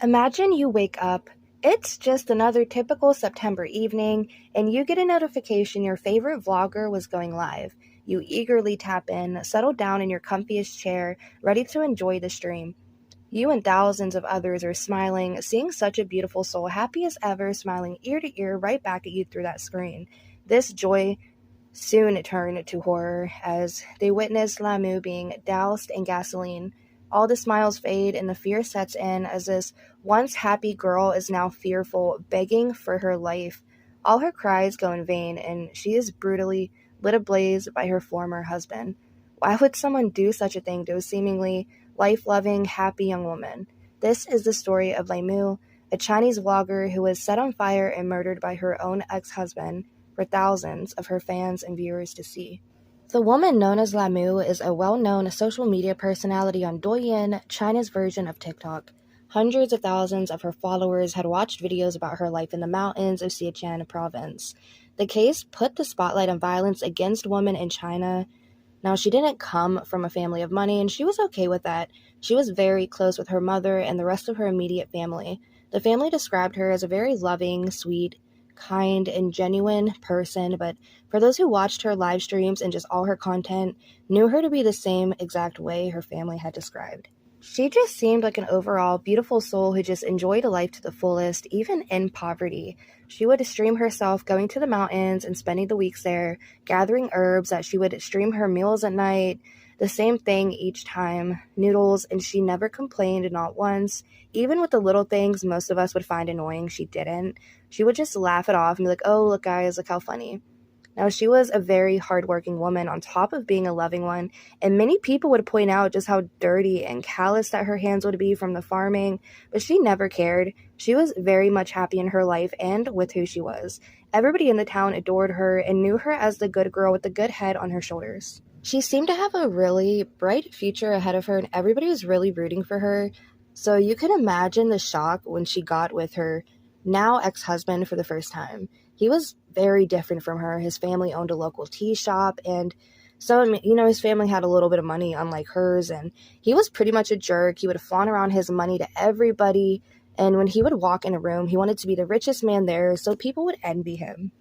Imagine you wake up, it's just another typical September evening, and you get a notification your favorite vlogger was going live. You eagerly tap in, settle down in your comfiest chair, ready to enjoy the stream. You and thousands of others are smiling, seeing such a beautiful soul, happy as ever, smiling ear to ear right back at you through that screen. This joy soon turned to horror as they witnessed Lamu being doused in gasoline. All the smiles fade and the fear sets in as this once happy girl is now fearful, begging for her life. All her cries go in vain, and she is brutally lit ablaze by her former husband. Why would someone do such a thing to a seemingly life-loving, happy young woman? This is the story of Lamu, a Chinese vlogger who was set on fire and murdered by her own ex-husband for thousands of her fans and viewers to see. The woman known as Lamu is a well-known social media personality on Douyin, China's version of TikTok. Hundreds of thousands of her followers had watched videos about her life in the mountains of Sichuan province. The case put the spotlight on violence against women in China. Now, she didn't come from a family of money, and she was okay with that. She was very close with her mother and the rest of her immediate family. The family described her as a very loving, sweet, kind, and genuine person, but for those who watched her live streams and just all her content, knew her to be the same exact way her family had described. She just seemed like an overall beautiful soul who just enjoyed life to the fullest, even in poverty. She would stream herself going to the mountains and spending the weeks there, gathering herbs that she would stream her meals at night, the same thing each time, noodles, and she never complained, not once. Even with the little things most of us would find annoying, she didn't. She would just laugh it off and be like, oh, look guys, look how funny. Now, she was a very hardworking woman on top of being a loving one, and many people would point out just how dirty and callous that her hands would be from the farming, but she never cared. She was very much happy in her life and with who she was. Everybody in the town adored her and knew her as the good girl with the good head on her shoulders. She seemed to have a really bright future ahead of her, and everybody was really rooting for her. So you can imagine the shock when she got with her now ex-husband for the first time. He was very different from her. His family owned a local tea shop, and so, his family had a little bit of money, unlike hers, and he was pretty much a jerk. He would flaunt around his money to everybody, and when he would walk in a room, he wanted to be the richest man there, so people would envy him.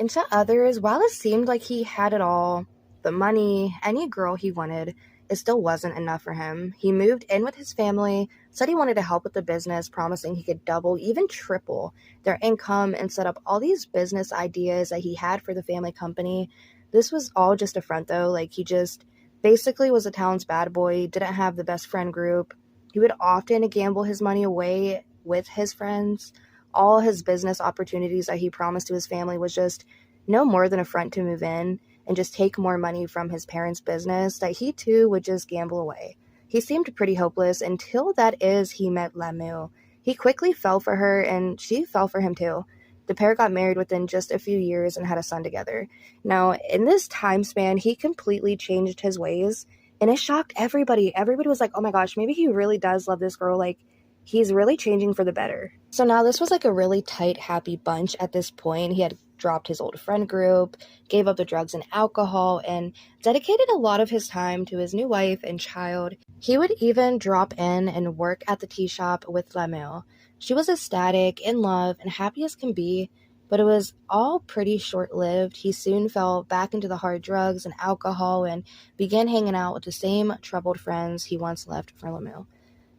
And to others, while it seemed like he had it all, the money, any girl he wanted, it still wasn't enough for him. He moved in with his family, said he wanted to help with the business, promising he could double, even triple their income and set up all these business ideas that he had for the family company. This was all just a front though. Like, he just basically was the town's bad boy, didn't have the best friend group. He would often gamble his money away with his friends. All his business opportunities that he promised to his family was just no more than a front to move in and just take more money from his parents' business that he too would just gamble away. He seemed pretty hopeless until he met Lamu. He quickly fell for her and she fell for him too. The pair got married within just a few years and had a son together. Now, in this time span, he completely changed his ways and it shocked everybody. Everybody was like, oh my gosh, maybe he really does love this girl. Like, he's really changing for the better. So now this was like a really tight, happy bunch at this point. He had dropped his old friend group, gave up the drugs and alcohol, and dedicated a lot of his time to his new wife and child. He would even drop in and work at the tea shop with Lamu. She was ecstatic, in love, and happy as can be, but it was all pretty short-lived. He soon fell back into the hard drugs and alcohol and began hanging out with the same troubled friends he once left for Lamu.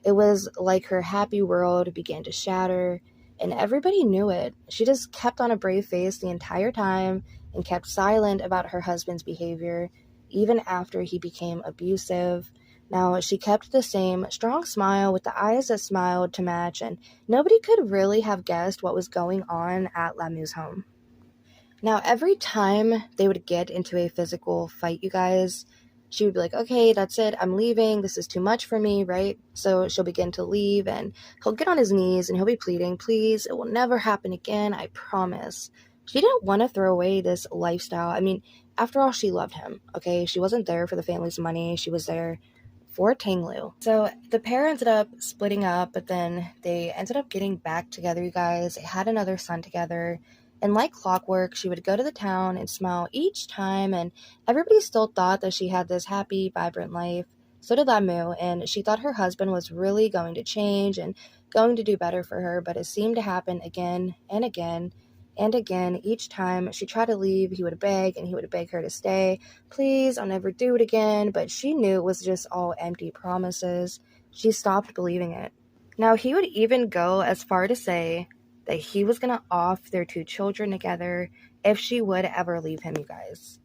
It was like her happy world began to shatter, and everybody knew it. She just kept on a brave face the entire time and kept silent about her husband's behavior, even after he became abusive. Now, she kept the same strong smile with the eyes that smiled to match, and nobody could really have guessed what was going on at Lamu's home. Now, every time they would get into a physical fight, you guys, she would be like, okay, that's it, I'm leaving, this is too much for me, right? So she'll begin to leave, and he'll get on his knees, and he'll be pleading, please, it will never happen again, I promise. She didn't want to throw away this lifestyle. I mean, after all, she loved him, okay? She wasn't there for the family's money, she was there for Tanglu. So the pair ended up splitting up, but then they ended up getting back together, you guys. They had another son together. And like clockwork, she would go to the town and smile each time, and everybody still thought that she had this happy, vibrant life. So did Lamu, and she thought her husband was really going to change and going to do better for her, but it seemed to happen again and again and again. Each time she tried to leave, he would beg, and he would beg her to stay. Please, I'll never do it again. But she knew it was just all empty promises. She stopped believing it. Now, he would even go as far to say that he was going to off their 2 children together if she would ever leave him, you guys.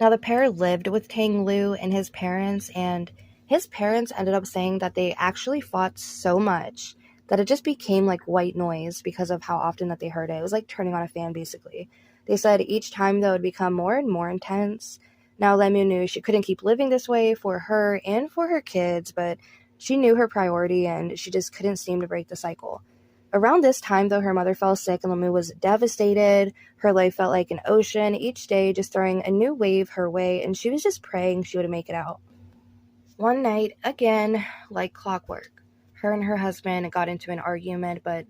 Now, the pair lived with Tang Lu and his parents ended up saying that they actually fought so much that it just became like white noise because of how often that they heard it. It was like turning on a fan, basically. They said each time, though, it would become more and more intense. Now, Lemu knew she couldn't keep living this way for her and for her kids, but she knew her priority, and she just couldn't seem to break the cycle. Around this time, though, her mother fell sick, and Lemu was devastated. Her life felt like an ocean, each day just throwing a new wave her way, and she was just praying she would make it out. One night, again, like clockwork, her and her husband got into an argument, but,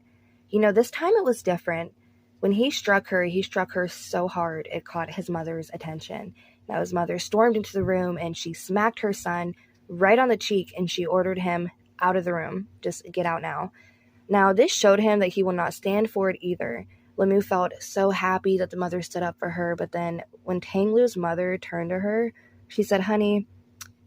this time it was different. When he struck her so hard it caught his mother's attention. Now his mother stormed into the room, and she smacked her son right on the cheek, and she ordered him out of the room. Just get out now. Now, this showed him that he will not stand for it either. Lamu felt so happy that the mother stood up for her, but then when Tang Lu's mother turned to her, she said, "Honey,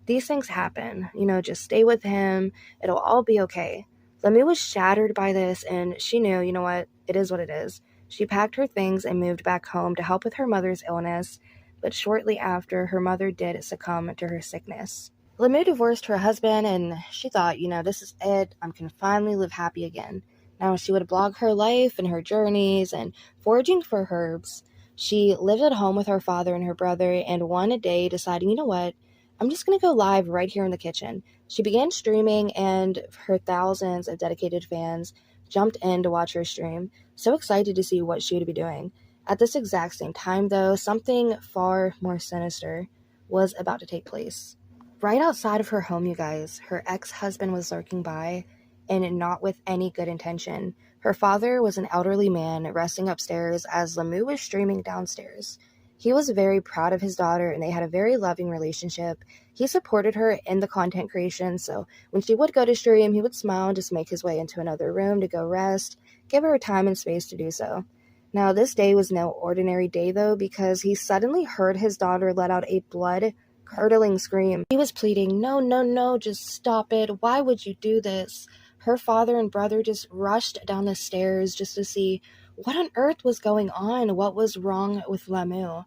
these things happen. Just stay with him. It'll all be okay." Lamu was shattered by this, and she knew, what? It is what it is. She packed her things and moved back home to help with her mother's illness, but shortly after, her mother did succumb to her sickness. Lamu divorced her husband, and she thought, this is it. I can finally live happy again. Now, she would blog her life and her journeys and foraging for herbs. She lived at home with her father and her brother, and one day deciding, what? I'm just going to go live right here in the kitchen. She began streaming, and her thousands of dedicated fans jumped in to watch her stream, so excited to see what she would be doing. At this exact same time, though, something far more sinister was about to take place. Right outside of her home, you guys, her ex-husband was lurking by, and not with any good intention. Her father was an elderly man resting upstairs as Lamu was streaming downstairs. He was very proud of his daughter, and they had a very loving relationship. He supported her in the content creation, so when she would go to stream, he would smile and just make his way into another room to go rest, give her time and space to do so. Now, this day was no ordinary day, though, because he suddenly heard his daughter let out a blood-curdling scream. He was pleading, "No, no, no, just stop it. Why would you do this?" Her father and brother just rushed down the stairs just to see what on earth was going on, what was wrong with Lamu.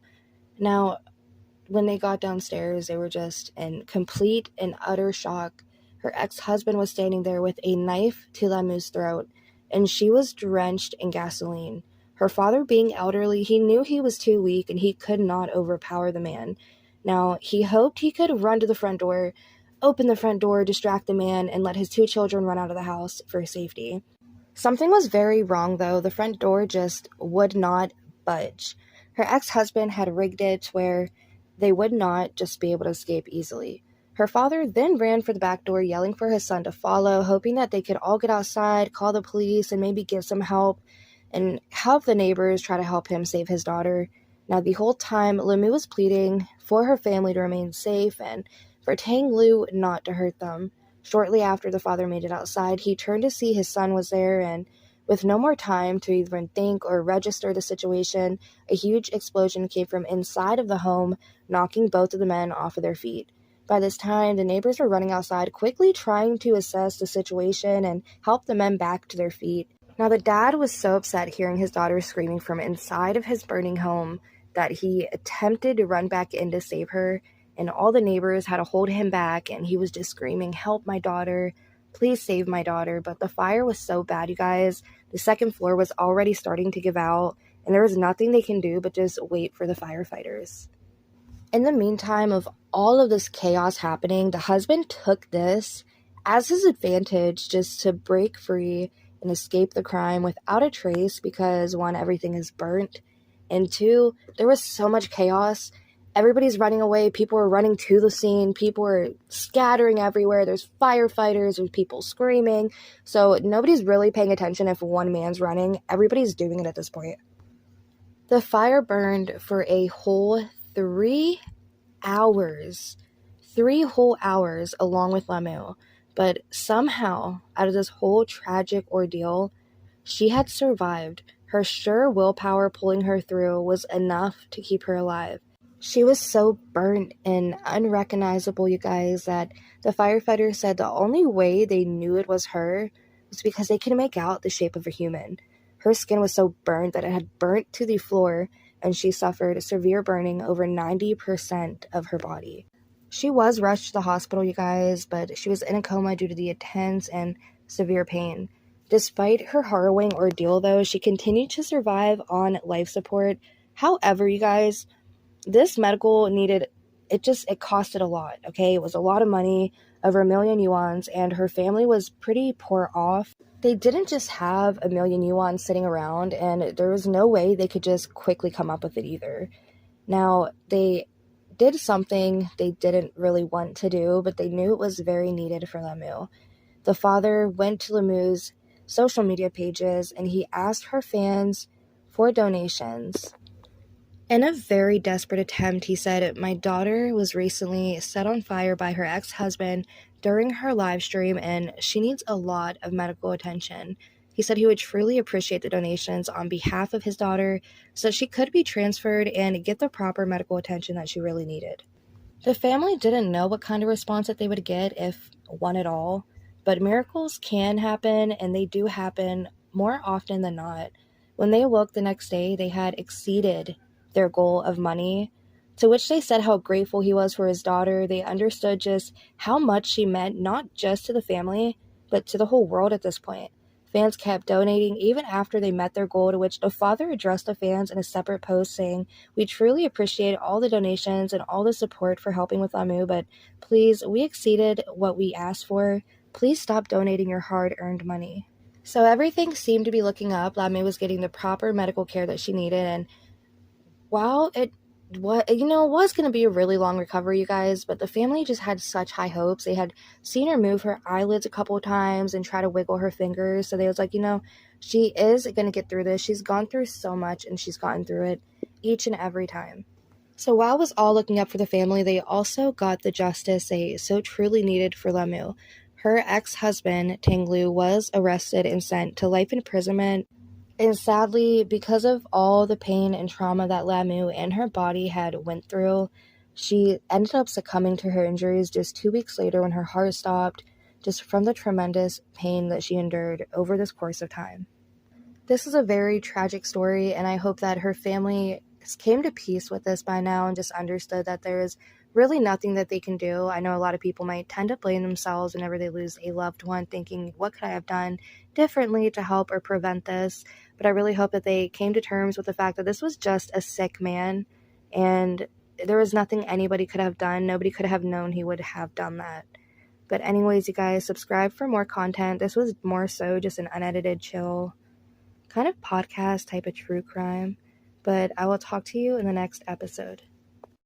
Now, when they got downstairs, they were just in complete and utter shock. Her ex-husband was standing there with a knife to Lamu's throat, and she was drenched in gasoline. Her father, being elderly, he knew he was too weak and he could not overpower the man. Now, he hoped he could run to the front door, open the front door, distract the man, and let his 2 children run out of the house for safety. Something was very wrong, though. The front door just would not budge. Her ex-husband had rigged it where they would not just be able to escape easily. Her father then ran for the back door, yelling for his son to follow, hoping that they could all get outside, call the police, and maybe get some help, and help the neighbors try to help him save his daughter. Now, the whole time, Lamu was pleading for her family to remain safe and for Tang Lu not to hurt them. Shortly after the father made it outside, he turned to see his son was there, and with no more time to even think or register the situation, a huge explosion came from inside of the home, knocking both of the men off of their feet. By this time, the neighbors were running outside, quickly trying to assess the situation and help the men back to their feet. Now, the dad was so upset hearing his daughter screaming from inside of his burning home that he attempted to run back in to save her, and all the neighbors had to hold him back, and he was just screaming, "Help my daughter, please save my daughter." But the fire was so bad, you guys. The second floor was already starting to give out, and there was nothing they can do but just wait for the firefighters. In the meantime of all of this chaos happening, the husband took this as his advantage just to break free and escape the crime without a trace because, one, everything is burnt, and two, there was so much chaos. Everybody's running away. People are running to the scene. People are scattering everywhere. There's firefighters. There's people screaming. So nobody's really paying attention if one man's running. Everybody's doing it at this point. The fire burned for a whole 3 hours. 3 whole hours along with Lamu. But somehow, out of this whole tragic ordeal, she had survived. Her sure willpower pulling her through was enough to keep her alive. She was so burnt and unrecognizable, you guys, that the firefighters said the only way they knew it was her was because they could make out the shape of a human. Her skin was so burnt that it had burnt to the floor, and she suffered severe burning over 90% of her body. She was rushed to the hospital, you guys, but she was in a coma due to the intense and severe pain. Despite her harrowing ordeal, though, she continued to survive on life support. However, you guys, this medical needed, it costed a lot, okay? It was a lot of money, over 1 million yuans, and her family was pretty poor off. They didn't just have 1 million yuan sitting around, and there was no way they could just quickly come up with it either. Now, they did something they didn't really want to do, but they knew it was very needed for Lamu. The father went to Lamu's social media pages and he asked her fans for donations. In a very desperate attempt, he said, "My daughter was recently set on fire by her ex-husband during her live stream and she needs a lot of medical attention." He said he would truly appreciate the donations on behalf of his daughter so she could be transferred and get the proper medical attention that she really needed. The family didn't know what kind of response that they would get, if one at all, but miracles can happen, and they do happen more often than not. When they awoke the next day, they had exceeded their goal of money, to which they said how grateful he was for his daughter. They understood just how much she meant, not just to the family, but to the whole world at this point. Fans kept donating even after they met their goal, to which the father addressed the fans in a separate post saying, "We truly appreciate all the donations and all the support for helping with Lamu, but please, we exceeded what we asked for. Please stop donating your hard-earned money." So everything seemed to be looking up. Lamu was getting the proper medical care that she needed, and while it was going to be a really long recovery, you guys, but the family just had such high hopes. They had seen her move her eyelids a couple of times and try to wiggle her fingers. So they was like, she is going to get through this. She's gone through so much and she's gotten through it each and every time. So while it was all looking up for the family, they also got the justice they so truly needed for Lamu. Her ex-husband, Tanglu, was arrested and sent to life imprisonment. And sadly, because of all the pain and trauma that Lamu and her body had went through, she ended up succumbing to her injuries just 2 weeks later when her heart stopped, just from the tremendous pain that she endured over this course of time. This is a very tragic story, and I hope that her family came to peace with this by now and just understood that there is really nothing that they can do. I know a lot of people might tend to blame themselves whenever they lose a loved one, thinking, what could I have done differently to help or prevent this? But I really hope that they came to terms with the fact that this was just a sick man, and there was nothing anybody could have done. Nobody could have known he would have done that. But anyways, you guys, subscribe for more content. This was more so just an unedited, chill, kind of podcast type of true crime. But I will talk to you in the next episode.